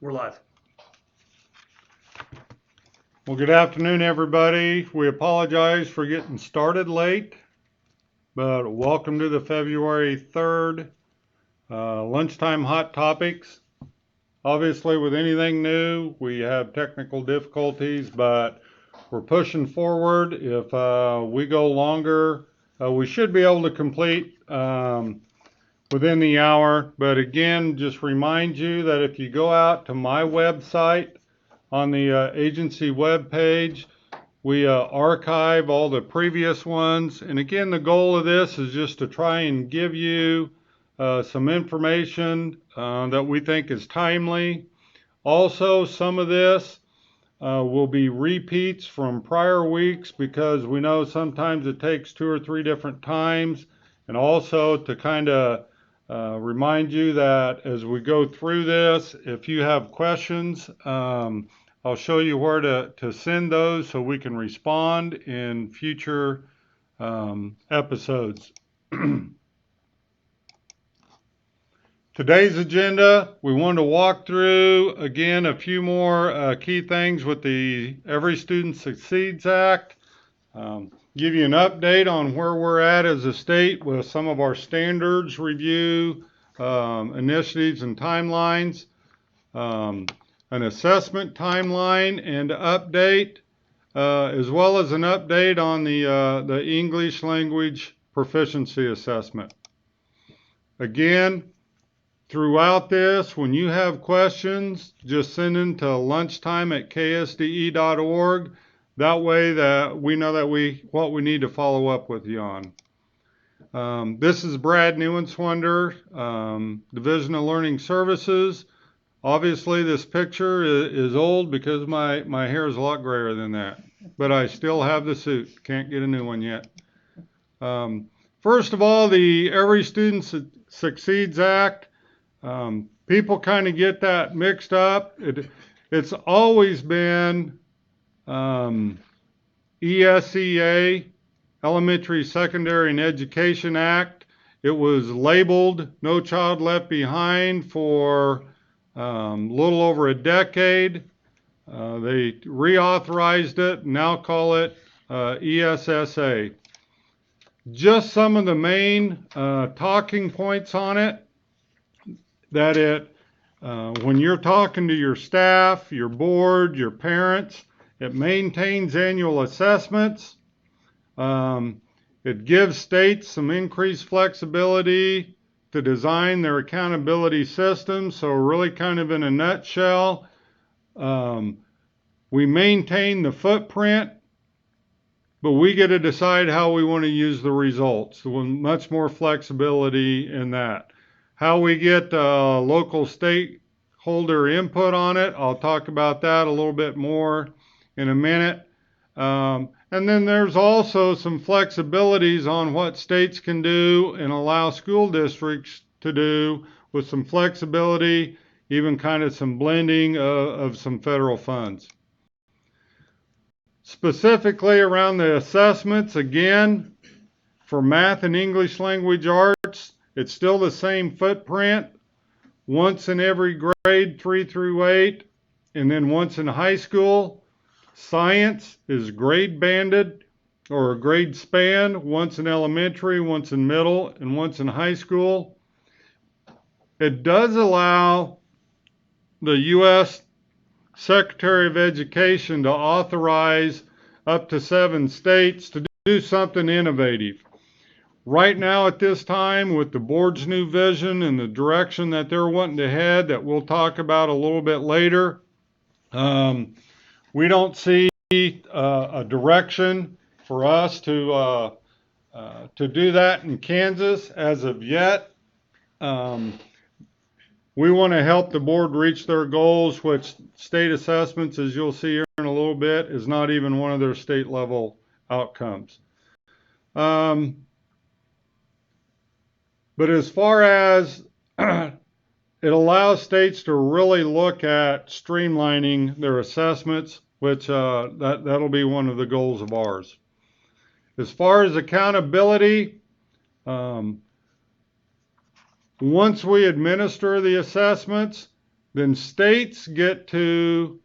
We're live. Well, good afternoon, everybody. We apologize for getting started late, but welcome to the February 3rd Lunchtime Hot Topics. Obviously, with anything new, we have technical difficulties, but we're pushing forward. If we go longer, we should be able to complete within the hour. But again, just remind you that if you go out to my website, on the agency web page, we archive all the previous ones. And again, the goal of this is just to try and give you some information that we think is timely. Also, some of this will be repeats from prior weeks because we know sometimes it takes 2 or 3 different times. And also to kind of remind you that as we go through this, if you have questions, I'll show you where to send those so we can respond in future episodes. Today's agenda, we want to walk through, again, a few more key things with the Every Student Succeeds Act. Give you an update on where we're at as a state with some of our standards review, initiatives and timelines. An assessment timeline and update, as well as an update on the English language proficiency assessment. Again, throughout this, when you have questions, just send them to lunchtime@ksde.org. That way that we know that what we need to follow up with you on. This is Brad Newenswonder, Division of Learning Services. Obviously, this picture is old because my hair is a lot grayer than that, but I still have the suit. Can't get a new one yet. First of all, the Every Student Succeeds Act. People kind of get that mixed up. It's always been ESEA, Elementary, Secondary, and Education Act. It was labeled No Child Left Behind for little over a decade. They reauthorized it, now call it ESSA. Just some of the main talking points on it, that when you're talking to your staff, your board, your parents, it maintains annual assessments. It gives states some increased flexibility to design their accountability system. So really kind of in a nutshell, we maintain the footprint, but we get to decide how we want to use the results. So much more flexibility in that. How we get local stakeholder input on it, I'll talk about that a little bit more in a minute. And then there's also some flexibilities on what states can do and allow school districts to do with some flexibility, even kind of some blending of some federal funds. Specifically around the assessments, again, for math and English language arts, it's still the same footprint. Once in every grade, 3 through 8, and then once in high school. Science is grade banded or a grade span, once in elementary, once in middle, and once in high school. It does allow the U.S. Secretary of Education to authorize up to 7 states to do something innovative. Right now at this time, with the board's new vision and the direction that they're wanting to head, that we'll talk about a little bit later, we don't see a direction for us to do that in Kansas as of yet. We want to help the board reach their goals, which state assessments, as you'll see here in a little bit, is not even one of their state level outcomes. But as far as it allows states to really look at streamlining their assessments, which that'll be one of the goals of ours. As far as accountability, once we administer the assessments, then states get to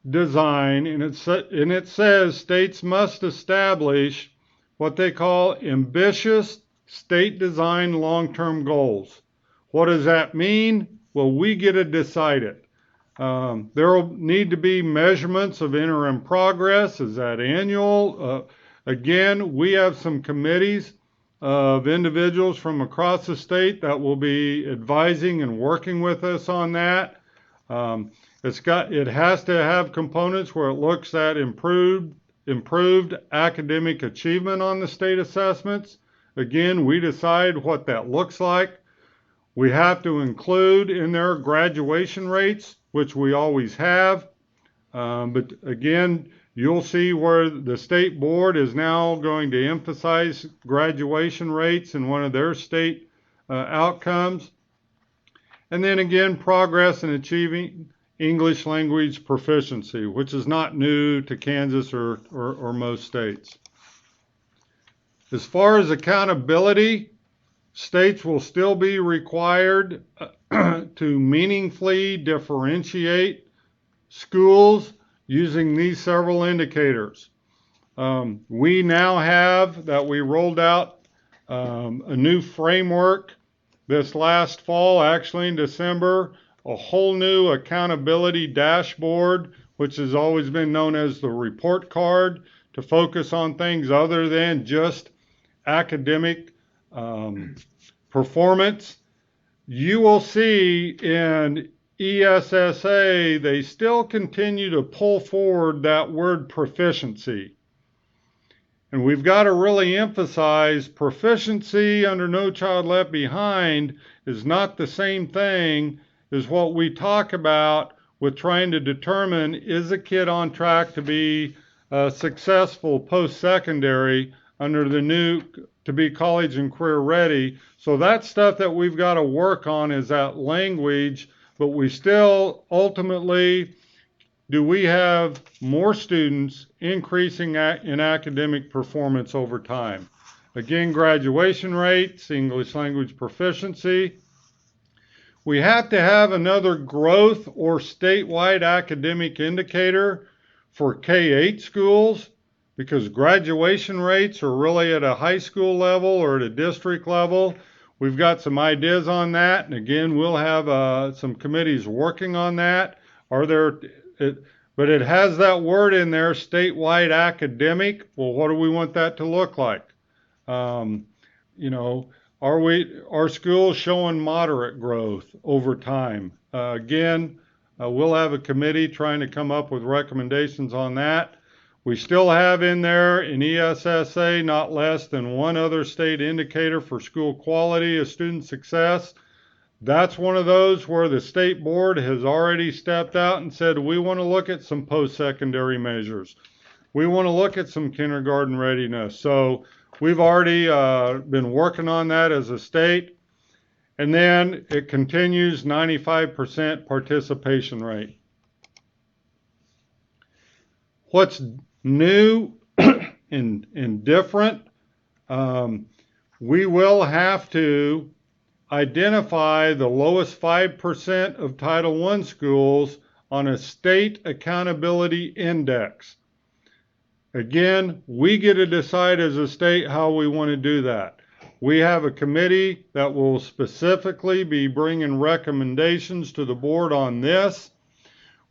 design, and it says states must establish what they call ambitious state design long-term goals. What does that mean? Well, we get to decide it. There will need to be measurements of interim progress. Is that annual? Again, we have some committees of individuals from across the state that will be advising and working with us on that. It has to have components where it looks at improved academic achievement on the state assessments. Again, we decide what that looks like. We have to include in there graduation rates, which we always have. But again, you'll see where the state board is now going to emphasize graduation rates in one of their state outcomes. And then again, progress in achieving English language proficiency, which is not new to Kansas or most states. As far as accountability, states will still be required to meaningfully differentiate schools using these several indicators. We now have that we rolled out a new framework this last fall, actually in December, a whole new accountability dashboard, which has always been known as the report card, to focus on things other than just academic performance. You will see in ESSA, they still continue to pull forward that word proficiency. And we've got to really emphasize proficiency under No Child Left Behind is not the same thing as what we talk about with trying to determine, is a kid on track to be successful post-secondary under the new, to be college and career ready. So that stuff that we've got to work on is that language, but we still ultimately, do we have more students increasing in academic performance over time? Again, graduation rates, English language proficiency. We have to have another growth or statewide academic indicator for K-8 schools, because graduation rates are really at a high school level or at a district level. We've got some ideas on that, and again, we'll have some committees working on that. But it has that word in there, statewide academic. Well, what do we want that to look like? Are schools showing moderate growth over time? We'll have a committee trying to come up with recommendations on that. We still have in there in ESSA not less than one other state indicator for school quality of student success. That's one of those where the state board has already stepped out and said, we want to look at some post-secondary measures. We want to look at some kindergarten readiness. So we've already been working on that as a state. And then it continues 95% participation rate. What's new and different? We will have to identify the lowest 5% of Title I schools on a state accountability index. Again, we get to decide as a state how we want to do that. We have a committee that will specifically be bringing recommendations to the board on this.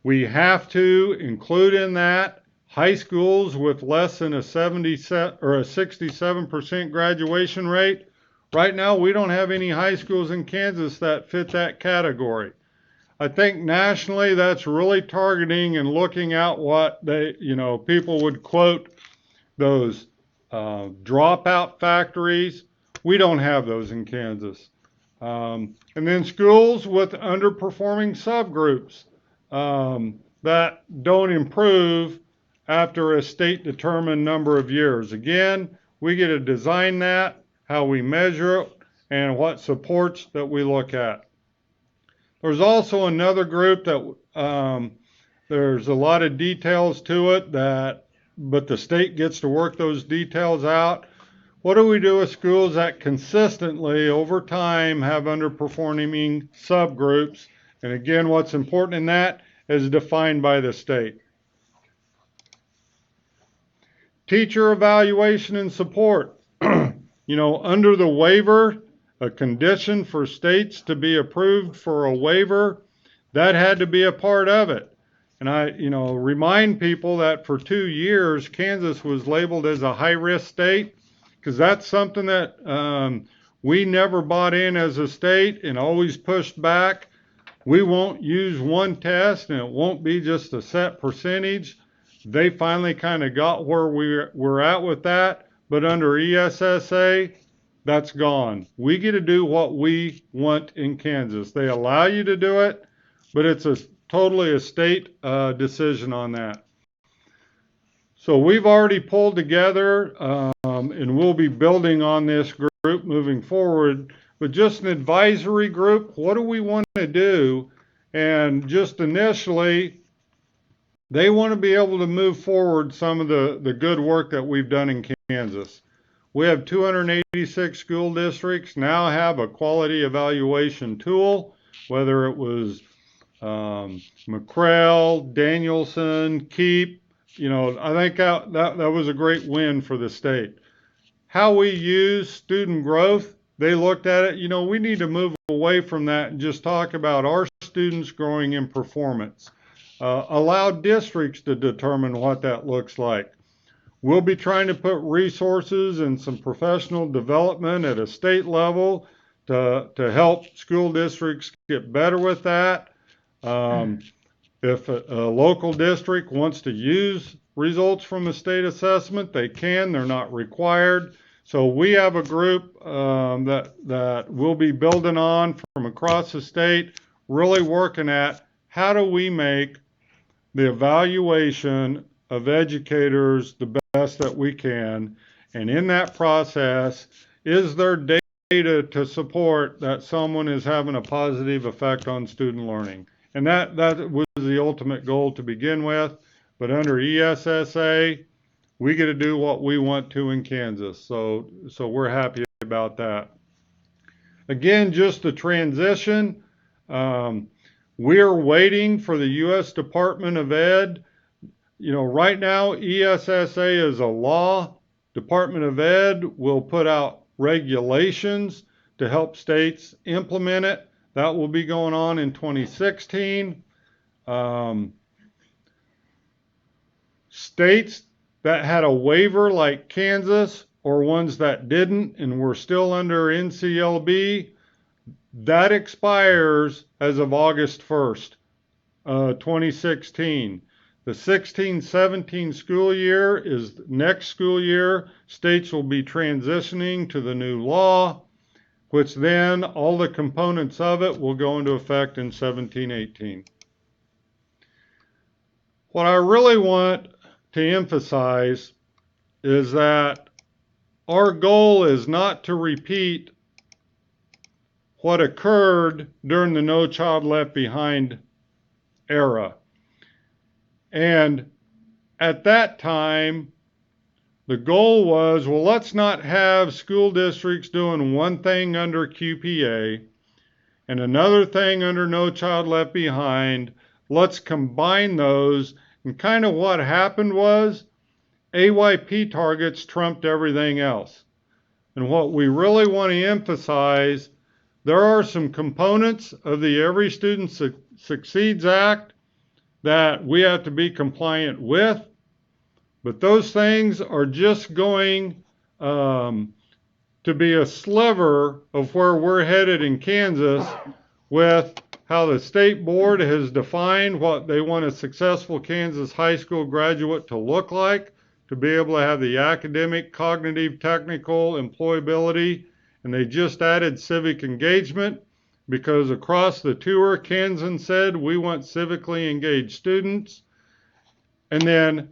We have to include in that high schools with less than a 67% graduation rate. Right now, we don't have any high schools in Kansas that fit that category. I think nationally, that's really targeting and looking at what people would quote those dropout factories. We don't have those in Kansas. And then schools with underperforming subgroups that don't improve after a state-determined number of years. Again, we get to design that, how we measure it, and what supports that we look at. There's also another group that there's a lot of details to it, but the state gets to work those details out. What do we do with schools that consistently over time have underperforming subgroups And again, what's important in that is defined by the state. Teacher evaluation and support. Under the waiver, a condition for states to be approved for a waiver, that had to be a part of it. And I, remind people that for 2 years, Kansas was labeled as a high-risk state, because that's something that we never bought in as a state and always pushed back. We won't use one test, and it won't be just a set percentage. They finally kind of got where we're at with that, but under ESSA, that's gone. We get to do what we want in Kansas. They allow you to do it, but it's totally a state decision on that. So we've already pulled together, and we'll be building on this group moving forward, but just an advisory group. What do we want to do? And just initially, they want to be able to move forward some of the good work that we've done in Kansas. We have 286 school districts now have a quality evaluation tool, whether it was McCrail, Danielson, Keep. I think that was a great win for the state. How we use student growth, they looked at it, we need to move away from that and just talk about our students growing in performance. Allow districts to determine what that looks like. We'll be trying to put resources and some professional development at a state level to help school districts get better with that. If a local district wants to use results from a state assessment, they can. They're not required. So we have a group that we'll be building on from across the state, really working at how do we make the evaluation of educators the best that we can. And in that process, is there data to support that someone is having a positive effect on student learning? And that was the ultimate goal to begin with. But under ESSA, we get to do what we want to in Kansas. So we're happy about that. Again, just the transition. We're waiting for the U.S. Department of Ed. Right now, ESSA is a law. Department of Ed will put out regulations to help states implement it. That will be going on in 2016. States that had a waiver like Kansas or ones that didn't and were still under NCLB, that expires as of August 1st, 2016. The 16-17 school year is next school year. States will be transitioning to the new law, which then all the components of it will go into effect in 17-18. What I really want to emphasize is that our goal is not to repeat what occurred during the No Child Left Behind era. And at that time, the goal was, well, let's not have school districts doing one thing under QPA and another thing under No Child Left Behind. Let's combine those. And kind of what happened was AYP targets trumped everything else. And what we really want to emphasize, there are some components of the Every Student Succeeds Act that we have to be compliant with, but those things are just going to be a sliver of where we're headed in Kansas with how the state board has defined what they want a successful Kansas high school graduate to look like, to be able to have the academic, cognitive, technical, employability, and they just added civic engagement because across the tour, Kansans said we want civically engaged students. And then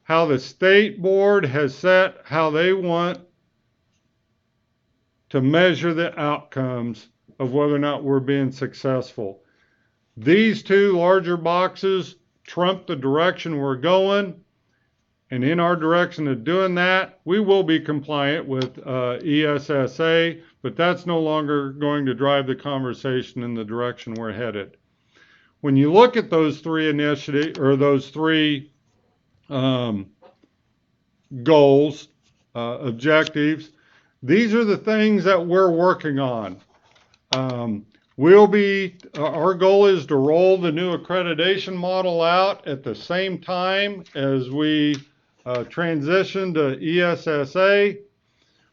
how the state board has set how they want to measure the outcomes of whether or not we're being successful. These two larger boxes trump the direction we're going. And in our direction of doing that, we will be compliant with ESSA, but that's no longer going to drive the conversation in the direction we're headed. when you look at those three initiatives or those three goals, objectives, these are the things that we're working on. Our goal is to roll the new accreditation model out at the same time as we transition to ESSA.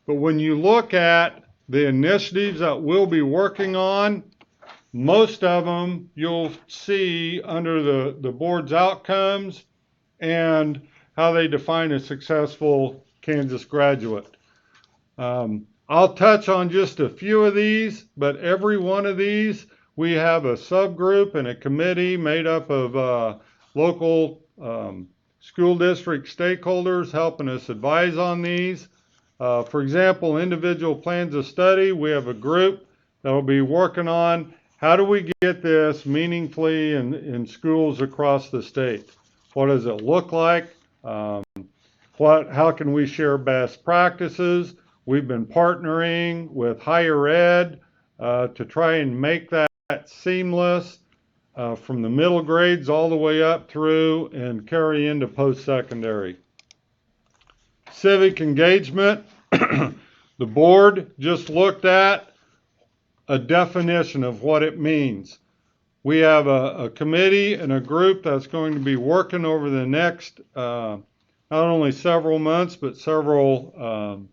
But when you look at the initiatives that we'll be working on, most of them you'll see under the board's outcomes and how they define a successful Kansas graduate. I'll touch on just a few of these, but every one of these, we have a subgroup and a committee made up of local school district stakeholders helping us advise on these. For example, individual plans of study, we have a group that will be working on how do we get this meaningfully in schools across the state? What does it look like? How can we share best practices? We've been partnering with higher ed to try and make that seamless from the middle grades all the way up through and carry into post-secondary. Civic engagement, the board just looked at a definition of what it means. We have a committee and a group that's going to be working over the next not only several months but several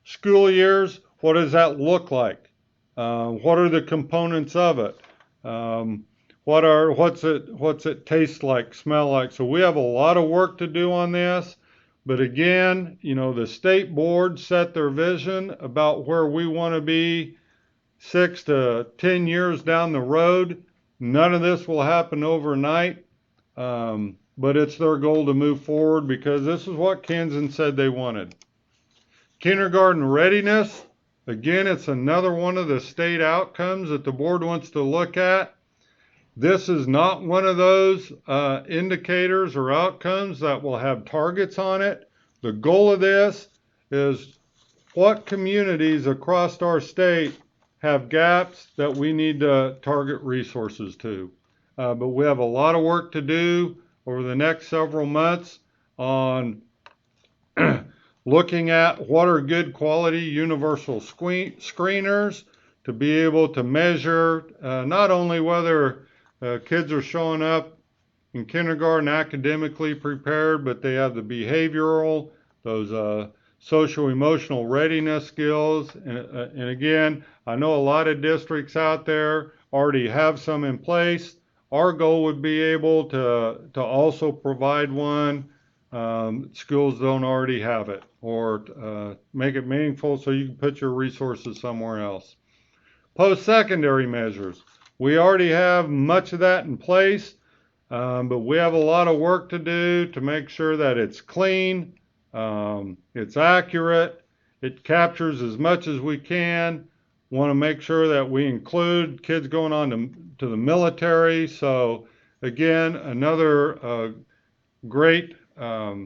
school years. What does that look like? What are the components of it? What's it taste like, smell like? So we have a lot of work to do on this. But again, the state board set their vision about where we want to be 6 to 10 years down the road. None of this will happen overnight, but it's their goal to move forward because this is what Kansans said they wanted. Kindergarten readiness, again, it's another one of the state outcomes that the board wants to look at. This is not one of those indicators or outcomes that will have targets on it. The goal of this is what communities across our state have gaps that we need to target resources to. But we have a lot of work to do over the next several months on looking at what are good quality universal screeners to be able to measure not only whether kids are showing up in kindergarten academically prepared, but they have the behavioral, those social-emotional readiness skills. And again, I know a lot of districts out there already have some in place. Our goal would be able to also provide one. Schools don't already have it, or make it meaningful so you can put your resources somewhere else. Post-secondary measures. We already have much of that in place, but we have a lot of work to do to make sure that it's clean, it's accurate, it captures as much as we can. Want to make sure that we include kids going on to the military. So again, another great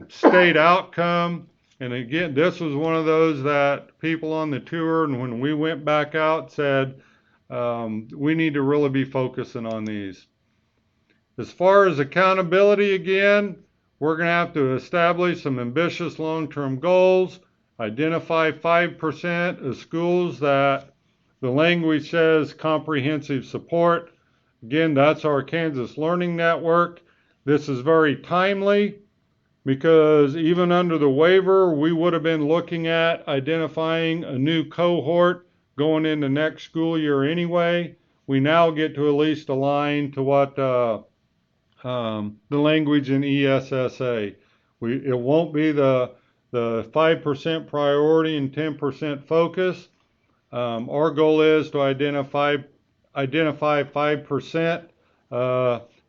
state outcome. And again, this was one of those that people on the tour and when we went back out said, we need to really be focusing on these. As far as accountability, again, we're going to have to establish some ambitious long-term goals, identify 5% of schools that the language says comprehensive support. Again, that's our Kansas Learning Network. This is very timely because even under the waiver, we would have been looking at identifying a new cohort going into next school year anyway. We now get to at least align to what the language in ESSA. It won't be the 5% priority and 10% focus. Our goal is to identify 5%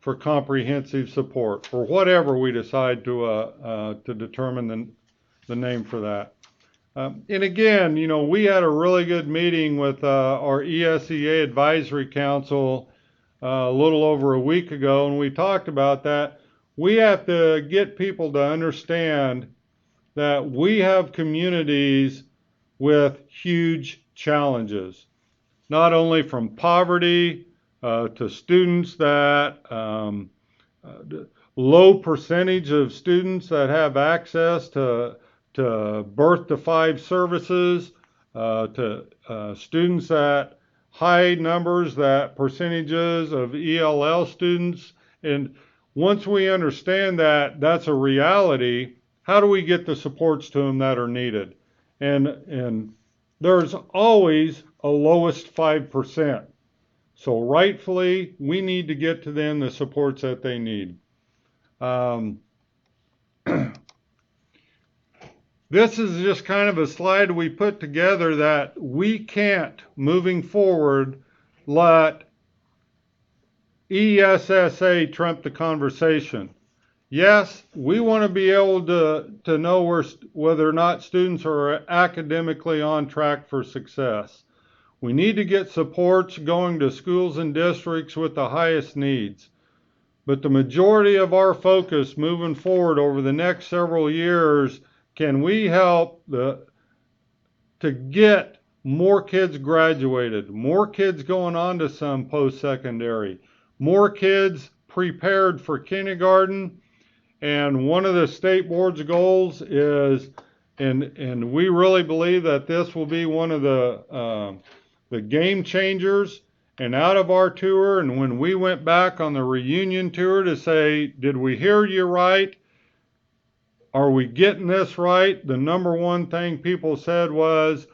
for comprehensive support, or whatever we decide to determine the name for that. And again, we had a really good meeting with our ESEA Advisory Council a little over a week ago, and we talked about that. We have to get people to understand that we have communities with huge challenges, not only from poverty, to students that low percentage of students that have access to birth to 5 services, to students that high numbers, that percentages of ELL students. And once we understand that that's a reality, how do we get the supports to them that are needed? And there's always a lowest 5%. So rightfully, we need to get to them the supports that they need. This is just kind of a slide we put together that we can't, moving forward, let ESSA trump the conversation. Yes, we want to be able to know whether or not students are academically on track for success. We need to get supports going to schools and districts with the highest needs. But the majority of our focus moving forward over the next several years, can we help to get more kids graduated, more kids going on to some post-secondary, more kids prepared for kindergarten? And one of the state board's goals is, and we really believe that this will be one of the game changers. And out of our tour, and when we went back on the reunion tour to say, did we hear you right? Are we getting this right? The number one thing people said was,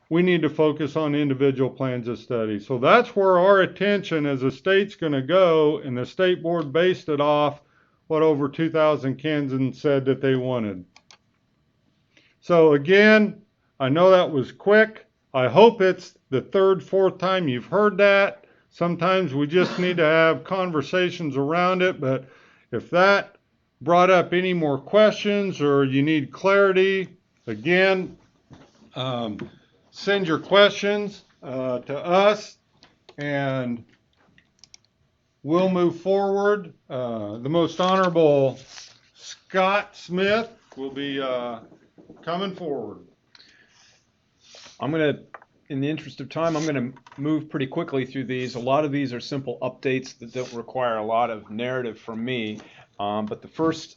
we need to focus on individual plans of study. So that's where our attention as a state's going to go, and the state board based it off what over 2,000 Kansans said that they wanted. So again, I know that was quick. I hope it's the 3rd, 4th time you've heard that. Sometimes we just need to have conversations around it, but if that brought up any more questions or you need clarity, again, send your questions to us and we'll move forward. The Most Honorable Scott Smith will be coming forward. I'm going to, in the interest of time, I'm going to move pretty quickly through these. A lot of these are simple updates that don't require a lot of narrative from me. But the first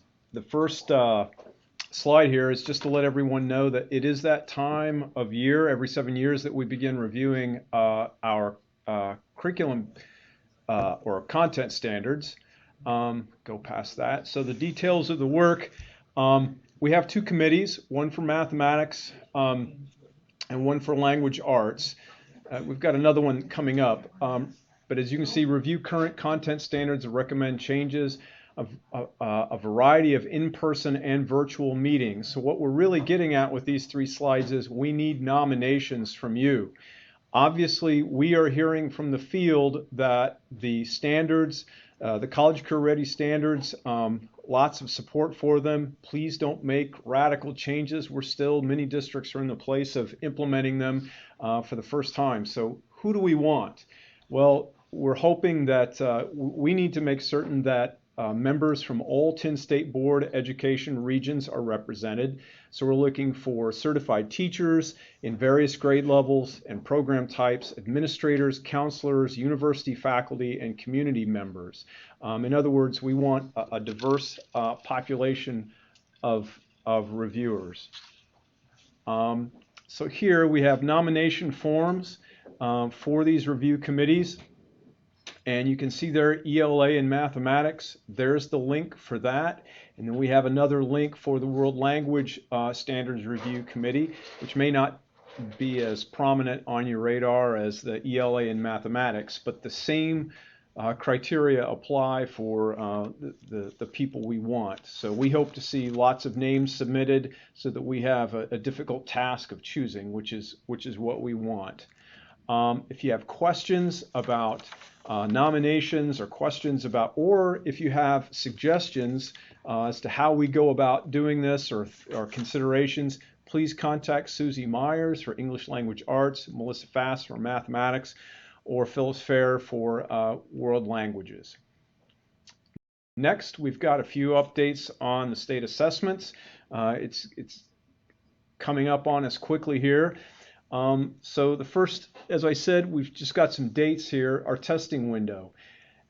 slide here is just to let everyone know that it is that time of year, every 7 years, that we begin reviewing our curriculum or content standards. Go past that. So the details of the work, we have 2 committees, one for mathematics and one for language arts. We've got another one coming up. But as you can see, review current content standards and recommend changes, a variety of in-person and virtual meetings. So what we're really getting at with these 3 slides is we need nominations from you. Obviously, we are hearing from the field that the standards, the College Career Ready standards, lots of support for them. Please don't make radical changes. Many districts are in the place of implementing them for the first time. So who do we want? Well, we're hoping that we need to make certain that members from all 10 state board education regions are represented. So we're looking for certified teachers in various grade levels and program types, administrators, counselors, university faculty, and community members. In other words, we want a diverse population of reviewers. So here we have nomination forms for these review committees. And you can see there ELA in mathematics. There's the link for that. And then we have another link for the World Language Standards Review Committee, which may not be as prominent on your radar as the ELA in mathematics, but the same criteria apply for the people we want. So we hope to see lots of names submitted so that we have a difficult task of choosing, which is what we want. If you have questions about nominations or questions about, or if you have suggestions as to how we go about doing this or considerations, please contact Susie Myers for English Language Arts, Melissa Fass for Mathematics, or Phyllis Fair for World Languages. Next, we've got a few updates on the state assessments. It's coming up on us quickly here. So the first, as I said, we've just got some dates here, our testing window.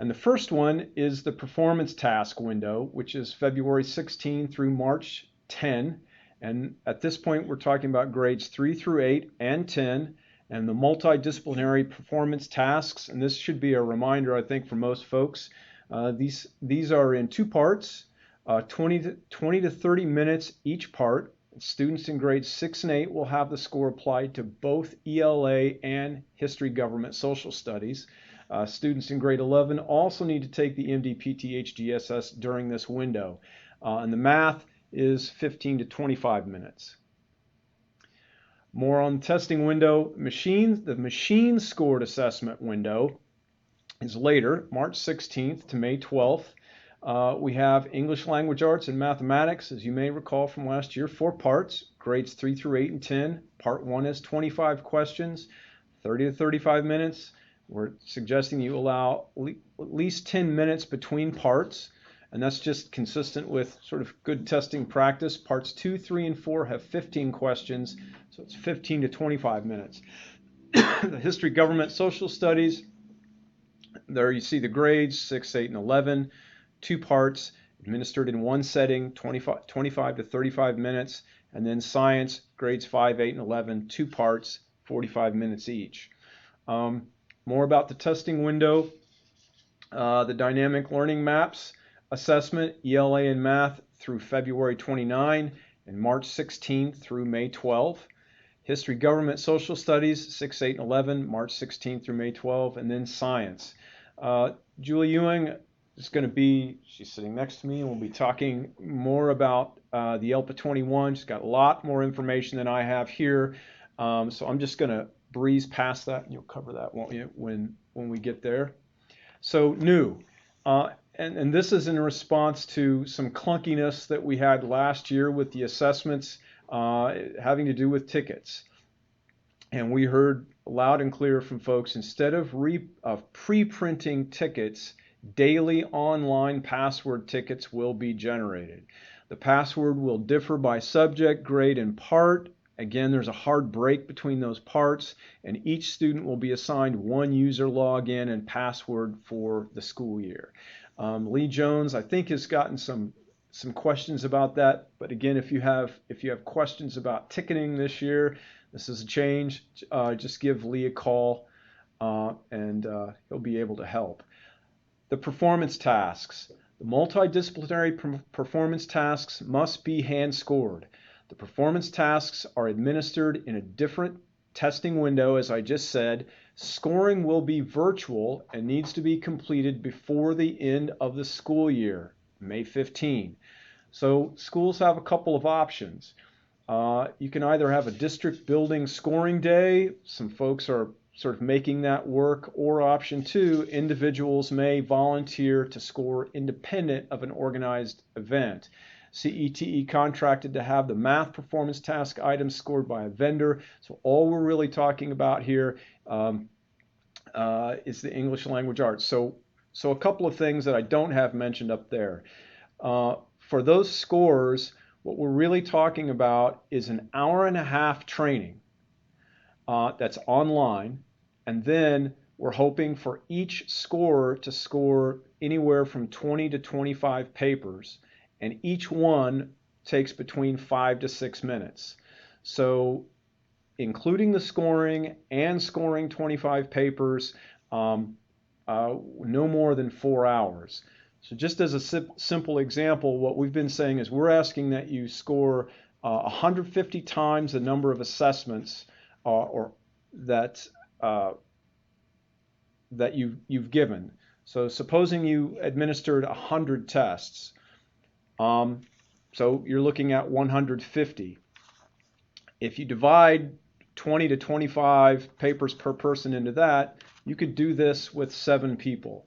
And the first one is the performance task window, which is February 16 through March 10. And at this point, we're talking about grades 3 through 8 and 10, and the multidisciplinary performance tasks. And this should be a reminder, I think, for most folks. These are in two parts, 20 to 30 minutes each part. Students in grades 6 and 8 will have the score applied to both ELA and History, Government, Social Studies. Students in grade 11 also need to take the MDPT HGSS during this window. And the math is 15 to 25 minutes. More on the testing window. The machine scored assessment window is later, March 16th to May 12th. We have English Language Arts and Mathematics, as you may recall from last year, 4 parts, grades 3 through 8 and 10. Part 1 is 25 questions, 30 to 35 minutes. We're suggesting you allow at least 10 minutes between parts, and that's just consistent with sort of good testing practice. Parts 2, 3, and 4 have 15 questions, so it's 15 to 25 minutes. The History, Government, Social Studies, there you see the grades, 6, 8, and 11. 2 parts, administered in one setting, 25 to 35 minutes. And then Science, grades 5, 8, and 11, 2 parts, 45 minutes each. More about the testing window. The dynamic learning maps assessment, ELA and math through February 29 and March 16 through May 12. History, Government, Social Studies, 6, 8, and 11, March 16 through May 12. And then Science. Julie Ewing is going to be, she's sitting next to me, and we'll be talking more about the ELPA 21. She's got a lot more information than I have here. So I'm just going to breeze past that, and you'll cover that, won't you, when we get there. So new, and this is in response to some clunkiness that we had last year with the assessments having to do with tickets. And we heard loud and clear from folks, instead of pre-printing tickets, daily online password tickets will be generated. The password will differ by subject, grade, and part. Again, there's a hard break between those parts, and each student will be assigned one user login and password for the school year. Lee Jones, I think, has gotten some questions about that. But again, if you have questions about ticketing this year, this is a change. Just give Lee a call, and he'll be able to help. The performance tasks. The multidisciplinary performance tasks must be hand scored. The performance tasks are administered in a different testing window, as I just said. Scoring will be virtual and needs to be completed before the end of the school year, May 15. So schools have a couple of options. You can either have a district building scoring day. Some folks are sort of making that work, or option 2, individuals may volunteer to score independent of an organized event. CETE contracted to have the math performance task items scored by a vendor. So all we're really talking about here is the English Language Arts. So a couple of things that I don't have mentioned up there. For those scores, what we're really talking about is an hour-and-a-half training that's online, and then we're hoping for each scorer to score anywhere from 20 to 25 papers, and each one takes between 5 to 6 minutes. So including the scoring and scoring 25 papers, no more than 4 hours. So just as a simple example, what we've been saying is we're asking that you score 150 times the number of assessments or that you've given. So supposing you administered 100 tests, so you're looking at 150. If you divide 20 to 25 papers per person into that, you could do this with 7 people.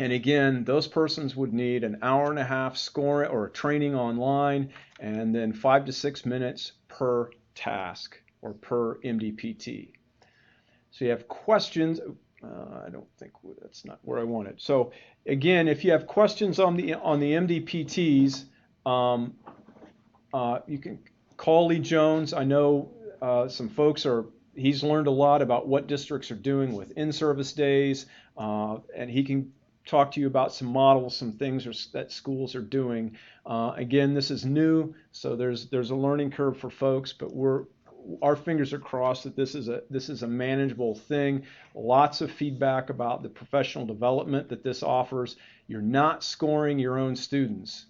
And again, those persons would need an hour-and-a-half scoring or training online, and then 5 to 6 minutes per task or per MDPT. So you have questions. I don't think that's not where I want it. So again, if you have questions on the MDPTs, you can Cauley Jones, I know some folks he's learned a lot about what districts are doing with in-service days, and he can talk to you about some models, some things that schools are doing. Again, this is new, so there's a learning curve for folks, but our fingers are crossed that this is a manageable thing. Lots of feedback about the professional development that this offers. You're not scoring your own students.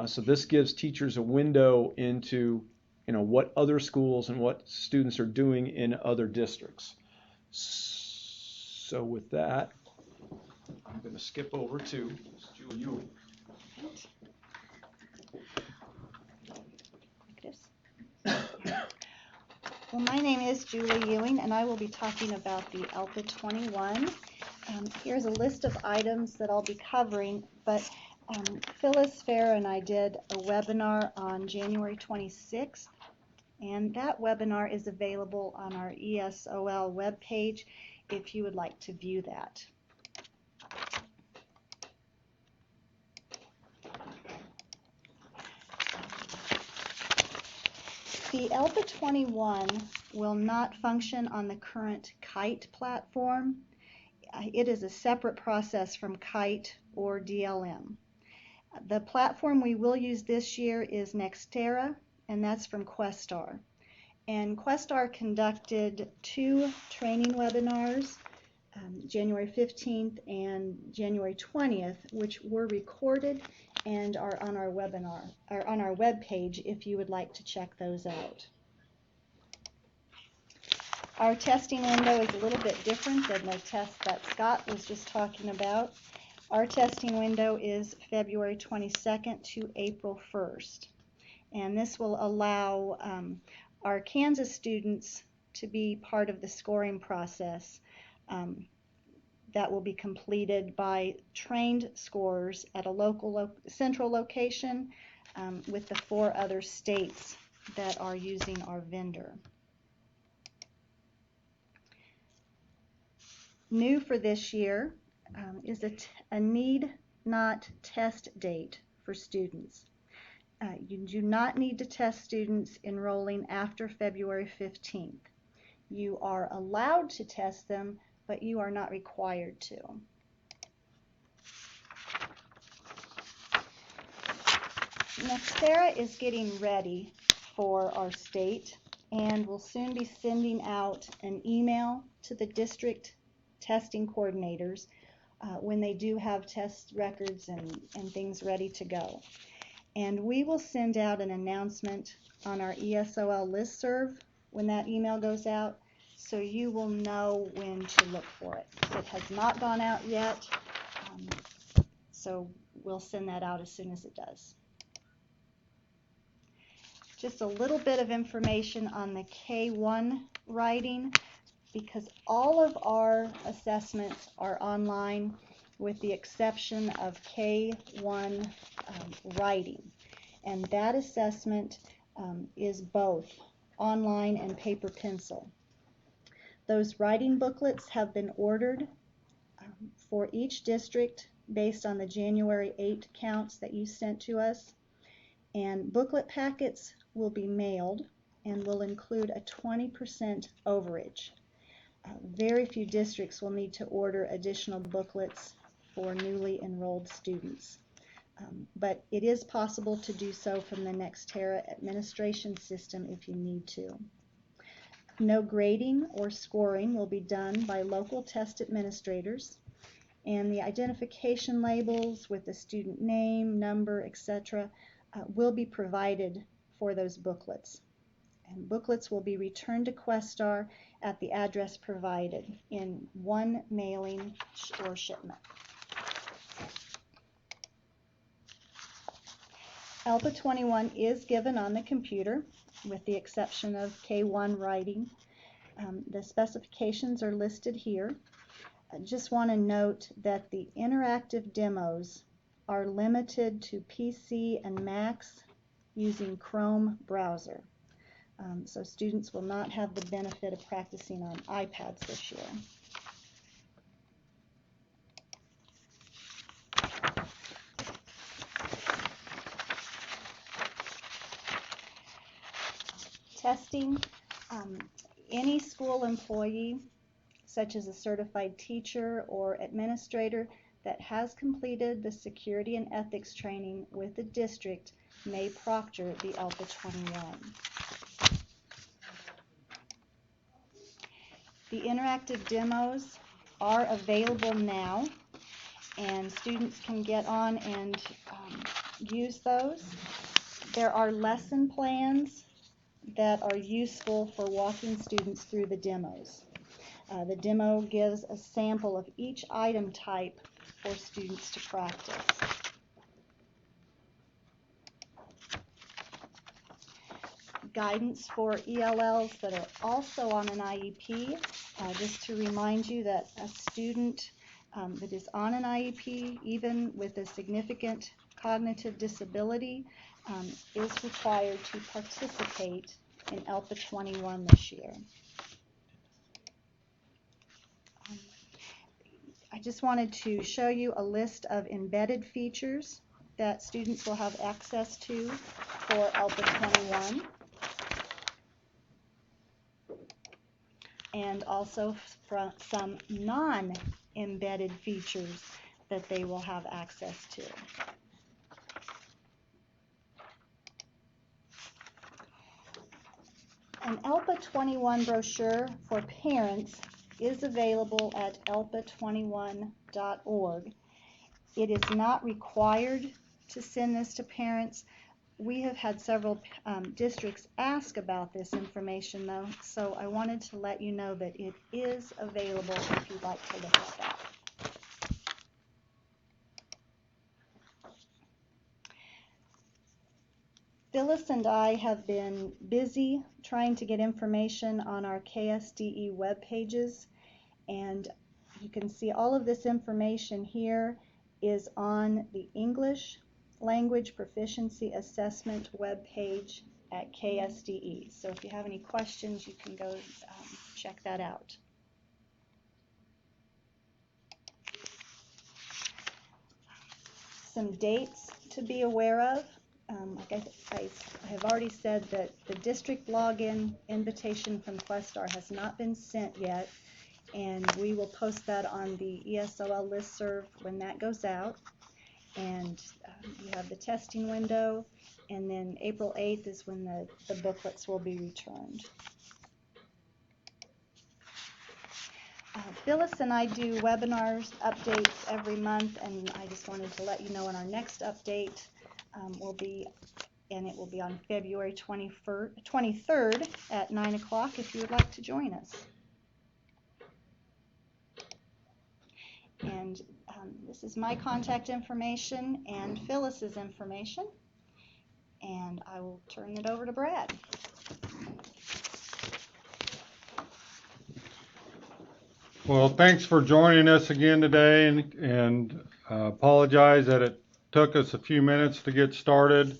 So this gives teachers a window into what other schools and what students are doing in other districts. So with that, I'm going to skip over to Julie Ewing. Well, my name is Julie Ewing, and I will be talking about the ELPA 21. Here's a list of items that I'll be covering, but Phyllis Fair and I did a webinar on January 26th, and that webinar is available on our ESOL webpage if you would like to view that. The ELPA 21 will not function on the current KITE platform. It is a separate process from KITE or DLM. The platform we will use this year is Nextera, and that's from Questar. And Questar conducted 2 training webinars, January 15th and January 20th, which were recorded and are on our webinar, or on our webpage if you would like to check those out. Our testing window is a little bit different than the test that Scott was just talking about. Our testing window is February 22nd to April 1st. And this will allow our Kansas students to be part of the scoring process that will be completed by trained scorers at a local central location with the 4 other states that are using our vendor. New for this year is a need not test date for students. You do not need to test students enrolling after February 15th. You are allowed to test them, but you are not required to. Nextera is getting ready for our state and will soon be sending out an email to the district testing coordinators when they do have test records and things ready to go. And we will send out an announcement on our ESOL listserv when that email goes out, so you will know when to look for it. It has not gone out yet, so we'll send that out as soon as it does. Just a little bit of information on the K1 writing, because all of our assessments are online with the exception of K1 writing. And that assessment is both online and paper pencil. Those writing booklets have been ordered for each district based on the January 8 counts that you sent to us. And booklet packets will be mailed and will include a 20% overage. Very few districts will need to order additional booklets for newly enrolled students. But it is possible to do so from the Nextera administration system if you need to. No grading or scoring will be done by local test administrators, and the identification labels with the student name, number, etc. Will be provided for those booklets. And booklets will be returned to Questar at the address provided in one mailing or shipment. ELPA 21 is given on the computer with the exception of K1 writing. The specifications are listed here. I just want to note that the interactive demos are limited to PC and Macs using Chrome browser. So students will not have the benefit of practicing on iPads this year. testing. Any school employee, such as a certified teacher or administrator, that has completed the security and ethics training with the district may proctor the ELPA 21. The interactive demos are available now, and students can get on and use those. There are lesson plans that are useful for walking students through the demos. The demo gives a sample of each item type for students to practice. Guidance for ELLs that are also on an IEP. Just to remind you that a student that is on an IEP, even with a significant cognitive disability, is required to participate in ELPA 21 this year. I just wanted to show you a list of embedded features that students will have access to for ELPA 21, and also from some non-embedded features that they will have access to. An ELPA 21 brochure for parents is available at elpa21.org. It is not required to send this to parents. We have had several districts ask about this information, though, so I wanted to let you know that it is available if you'd like to look at that. Phyllis and I have been busy trying to get information on our KSDE web pages, and you can see all of this information here is on the English Language Proficiency Assessment web page at KSDE. So if you have any questions, you can go check that out. Some dates to be aware of. Like I have already said that the district login invitation from Questar has not been sent yet, and we will post that on the ESOL listserv when that goes out. And you have the testing window, and then April 8th is when the booklets will be returned. Phyllis and I do webinars updates every month, and I just wanted to let you know when our next update will be, and it will be on February 23rd at 9 o'clock if you would like to join us. And this is my contact information and Phyllis's information, and I will turn it over to Brad. Well, thanks for joining us again today, and apologize that it took us a few minutes to get started.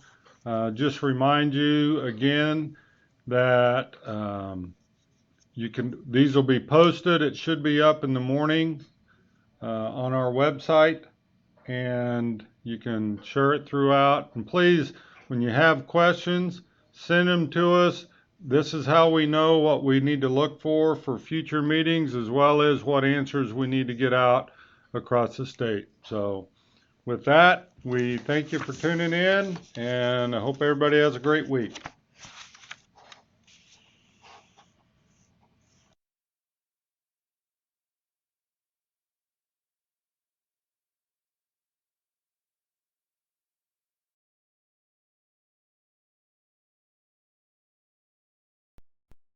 Just remind you again that these will be posted. It should be up in the morning on our website, and you can share it throughout. And please, when you have questions, send them to us. This is how we know what we need to look for future meetings, as well as what answers we need to get out across the state. So with that, we thank you for tuning in, and I hope everybody has a great week.